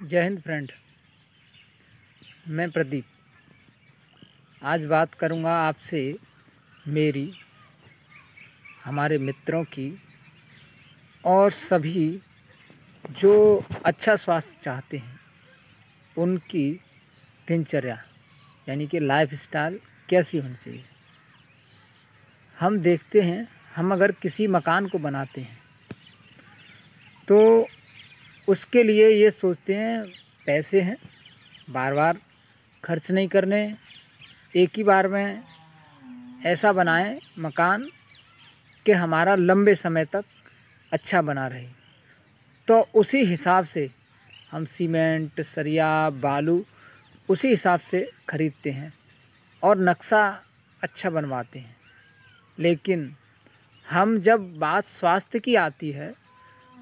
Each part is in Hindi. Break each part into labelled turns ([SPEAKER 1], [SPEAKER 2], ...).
[SPEAKER 1] जय हिंद फ्रेंड। मैं प्रदीप आज बात करूंगा आपसे मेरी, हमारे मित्रों की और सभी जो अच्छा स्वास्थ्य चाहते हैं उनकी दिनचर्या यानी कि लाइफ स्टाइल कैसी होनी चाहिए। हम देखते हैं, हम अगर किसी मकान को बनाते हैं तो उसके लिए ये सोचते हैं पैसे हैं, बार बार खर्च नहीं करने, एक ही बार में ऐसा बनाएं मकान कि हमारा लंबे समय तक अच्छा बना रहे। तो उसी हिसाब से हम सीमेंट, सरिया, बालू उसी हिसाब से खरीदते हैं और नक्शा अच्छा बनवाते हैं। लेकिन हम जब बात स्वास्थ्य की आती है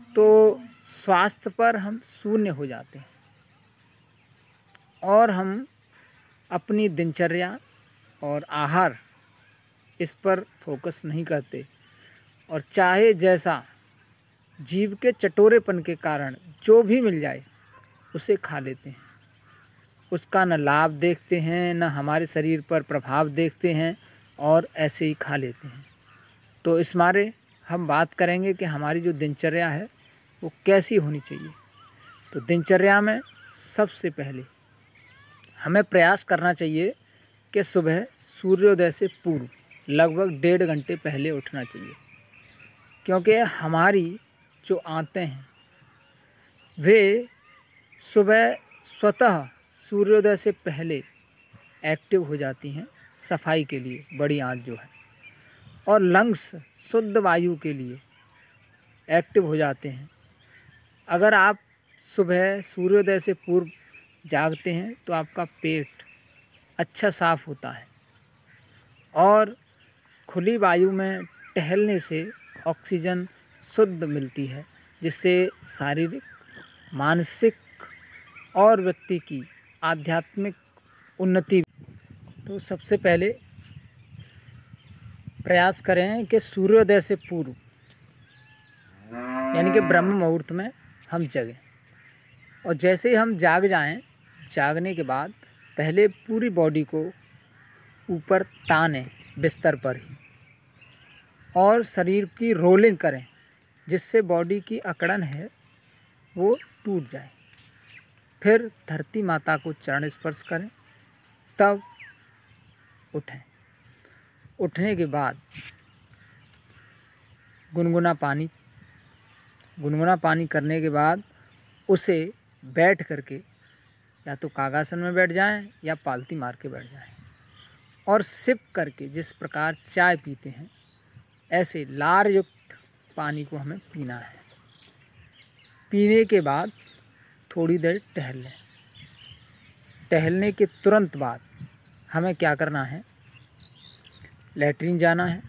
[SPEAKER 1] तो स्वास्थ्य पर हम शून्य हो जाते हैं और हम अपनी दिनचर्या और आहार इस पर फोकस नहीं करते और चाहे जैसा जीव के चटोरेपन के कारण जो भी मिल जाए उसे खा लेते हैं। उसका न लाभ देखते हैं, न हमारे शरीर पर प्रभाव देखते हैं और ऐसे ही खा लेते हैं। तो इस मारे हम बात करेंगे कि हमारी जो दिनचर्या है वो कैसी होनी चाहिए। तो दिनचर्या में सबसे पहले हमें प्रयास करना चाहिए कि सुबह सूर्योदय से पूर्व लगभग 1.5 घंटे पहले उठना चाहिए, क्योंकि हमारी जो आंतें हैं वे सुबह स्वतः सूर्योदय से पहले एक्टिव हो जाती हैं सफाई के लिए, बड़ी आंत जो है, और लंग्स शुद्ध वायु के लिए एक्टिव हो जाते हैं। अगर आप सुबह सूर्योदय से पूर्व जागते हैं तो आपका पेट अच्छा साफ होता है और खुली वायु में टहलने से ऑक्सीजन शुद्ध मिलती है, जिससे शारीरिक, मानसिक और व्यक्ति की आध्यात्मिक उन्नति। तो सबसे पहले प्रयास करें कि सूर्योदय से पूर्व यानी कि ब्रह्म मुहूर्त में हम जगें, और जैसे ही हम जाग जाएं, जागने के बाद पहले पूरी बॉडी को ऊपर तानें बिस्तर पर ही और शरीर की रोलिंग करें, जिससे बॉडी की अकड़न है वो टूट जाए। फिर धरती माता को चरण स्पर्श करें, तब उठें। उठने के बाद गुनगुना पानी करने के बाद उसे बैठ करके या तो कागासन में बैठ जाएं या पालती मार के बैठ जाएं और सिप करके, जिस प्रकार चाय पीते हैं ऐसे लार युक्त पानी को हमें पीना है। पीने के बाद थोड़ी देर टहल लें। टहलने के तुरंत बाद हमें क्या करना है, लैट्रिन जाना है,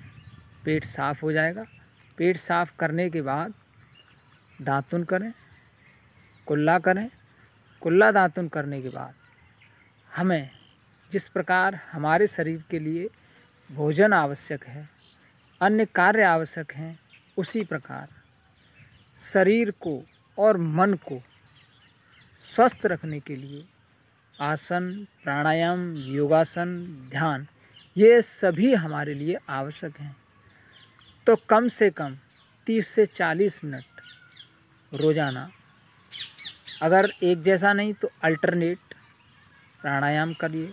[SPEAKER 1] पेट साफ़ हो जाएगा। पेट साफ़ करने के बाद दातुन करें, कुल्ला करें। कुल्ला दातुन करने के बाद हमें जिस प्रकार हमारे शरीर के लिए भोजन आवश्यक है, अन्य कार्य आवश्यक हैं, उसी प्रकार शरीर को और मन को स्वस्थ रखने के लिए आसन, प्राणायाम, योगासन, ध्यान, ये सभी हमारे लिए आवश्यक हैं। तो कम से कम 30 से 40 मिनट रोज़ाना, अगर एक जैसा नहीं तो अल्टरनेट प्राणायाम करिए,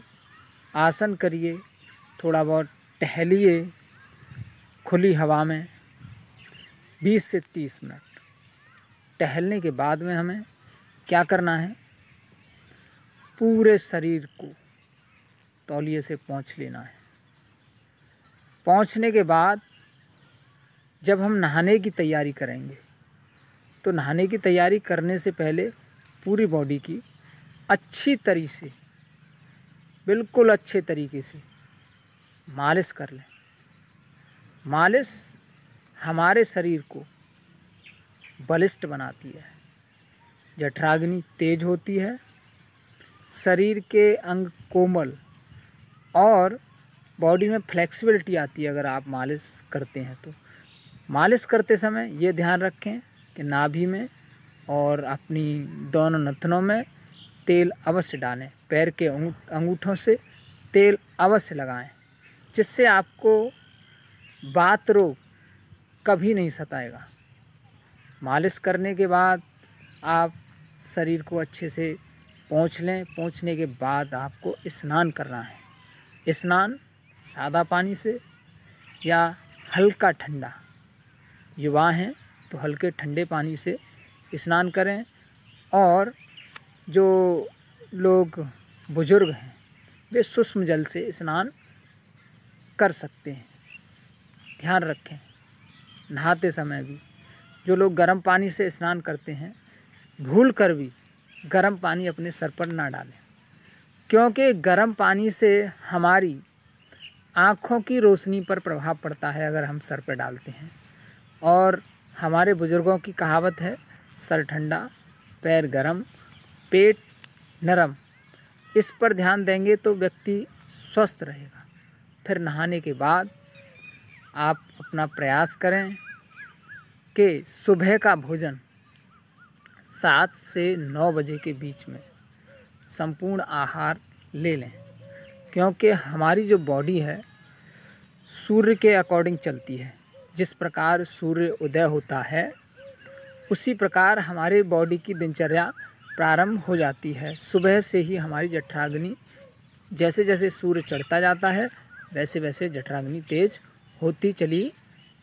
[SPEAKER 1] आसन करिए, थोड़ा बहुत टहलिए खुली हवा में 20 से 30 मिनट। टहलने के बाद में हमें क्या करना है, पूरे शरीर को तौलिए से पोंछ लेना है। पोंछने के बाद जब हम नहाने की तैयारी करेंगे तो नहाने की तैयारी करने से पहले पूरी बॉडी की अच्छी तरीके से, बिल्कुल अच्छे तरीके से मालिश कर लें। मालिश हमारे शरीर को बलिष्ठ बनाती है, जठराग्नि तेज होती है, शरीर के अंग कोमल और बॉडी में फ्लेक्सिबिलिटी आती है अगर आप मालिश करते हैं तो। मालिश करते समय ये ध्यान रखें कि नाभि में और अपनी दोनों नथनों में तेल अवश्य डालें। पैर के अंगूठों से तेल अवश्य लगाएं, जिससे आपको वात रोग कभी नहीं सताएगा। मालिश करने के बाद आप शरीर को अच्छे से पोंछ लें। पोंछने के बाद आपको स्नान करना है। स्नान सादा पानी से या हल्का ठंडा, युवा हैं तो हल्के ठंडे पानी से स्नान करें। और जो लोग बुजुर्ग हैं वे सूक्ष्म जल से स्नान कर सकते हैं। ध्यान रखें, नहाते समय भी जो लोग गर्म पानी से स्नान करते हैं, भूल कर भी गर्म पानी अपने सर पर ना डालें, क्योंकि गर्म पानी से हमारी आँखों की रोशनी पर प्रभाव पड़ता है अगर हम सर पर डालते हैं। और हमारे बुजुर्गों की कहावत है, सर ठंडा पैर गरम पेट नरम। इस पर ध्यान देंगे तो व्यक्ति स्वस्थ रहेगा। फिर नहाने के बाद आप अपना प्रयास करें कि सुबह का भोजन 7 से 9 बजे के बीच में संपूर्ण आहार ले लें, क्योंकि हमारी जो बॉडी है सूर्य के अकॉर्डिंग चलती है। जिस प्रकार सूर्य उदय होता है उसी प्रकार हमारे बॉडी की दिनचर्या प्रारंभ हो जाती है। सुबह से ही हमारी जठराग्नि, जैसे जैसे सूर्य चढ़ता जाता है वैसे वैसे जठराग्नि तेज होती चली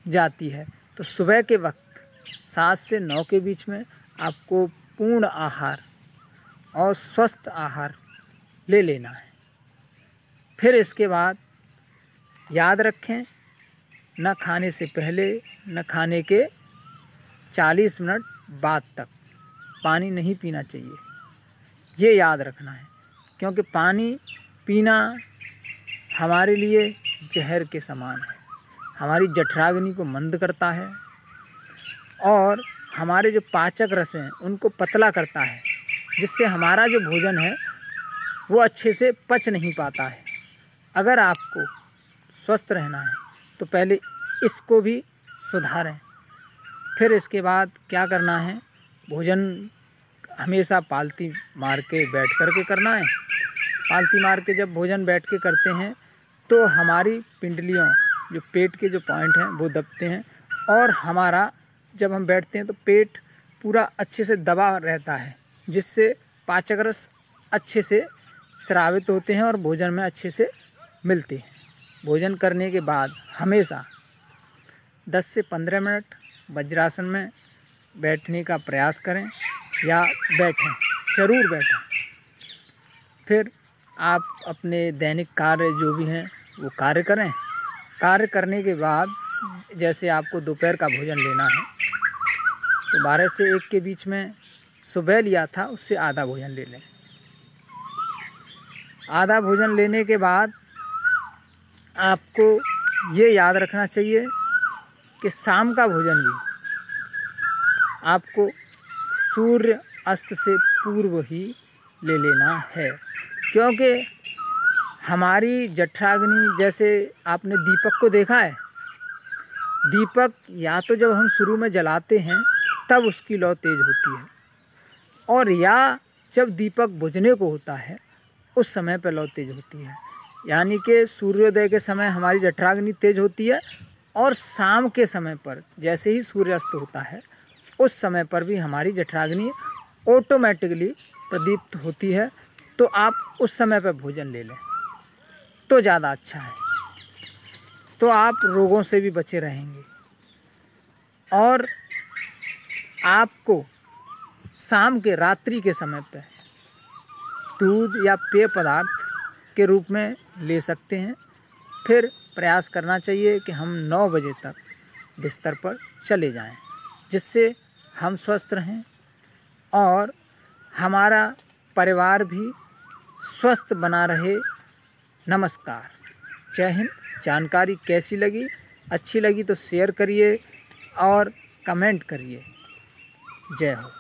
[SPEAKER 1] जाती है। तो सुबह के वक्त 7 से 9 के बीच में आपको पूर्ण आहार और स्वस्थ आहार ले लेना है। फिर इसके बाद याद रखें, न खाने से पहले न खाने के 40 मिनट बाद तक पानी नहीं पीना चाहिए। ये याद रखना है, क्योंकि पानी पीना हमारे लिए जहर के समान है। हमारी जठराग्नि को मंद करता है और हमारे जो पाचक रस हैं उनको पतला करता है, जिससे हमारा जो भोजन है वो अच्छे से पच नहीं पाता है। अगर आपको स्वस्थ रहना है तो पहले इसको भी सुधारें। फिर इसके बाद क्या करना है, भोजन हमेशा पालती मार के बैठ कर के करना है। पालती मार के जब भोजन बैठ के करते हैं तो हमारी पिंडलियों, जो पेट के जो पॉइंट हैं वो दबते हैं, और हमारा जब हम बैठते हैं तो पेट पूरा अच्छे से दबा रहता है, जिससे पाचक रस अच्छे से स्रावित होते हैं और भोजन में अच्छे से मिलते हैं। भोजन करने के बाद हमेशा 10 से 15 मिनट वज्रासन में बैठने का प्रयास करें या बैठें, ज़रूर बैठें। फिर आप अपने दैनिक कार्य जो भी हैं वो कार्य करें। कार्य करने के बाद जैसे आपको दोपहर का भोजन लेना है तो 12 से 1 के बीच में सुबह लिया था उससे आधा भोजन ले लें। आधा भोजन लेने के बाद आपको ये याद रखना चाहिए कि शाम का भोजन भी आपको सूर्य अस्त से पूर्व ही ले लेना है, क्योंकि हमारी जठराग्नि, जैसे आपने दीपक को देखा है, दीपक या तो जब हम शुरू में जलाते हैं तब उसकी लौ तेज होती है, और या जब दीपक बुझने को होता है उस समय पर लौ तेज होती है। यानी कि सूर्योदय के समय हमारी जठराग्नि तेज होती है, और शाम के समय पर जैसे ही सूर्यास्त होता है उस समय पर भी हमारी जठराग्नि ऑटोमेटिकली प्रदीप्त होती है। तो आप उस समय पर भोजन ले लें तो ज़्यादा अच्छा है, तो आप रोगों से भी बचे रहेंगे। और आपको शाम के, रात्रि के समय पर दूध या पेय पदार्थ के रूप में ले सकते हैं। फिर प्रयास करना चाहिए कि हम 9 बजे तक बिस्तर पर चले जाएं, जिससे हम स्वस्थ रहें और हमारा परिवार भी स्वस्थ बना रहे। नमस्कार, जय हिंद। जानकारी कैसी लगी? अच्छी लगी तो शेयर करिए और कमेंट करिए। जय हो।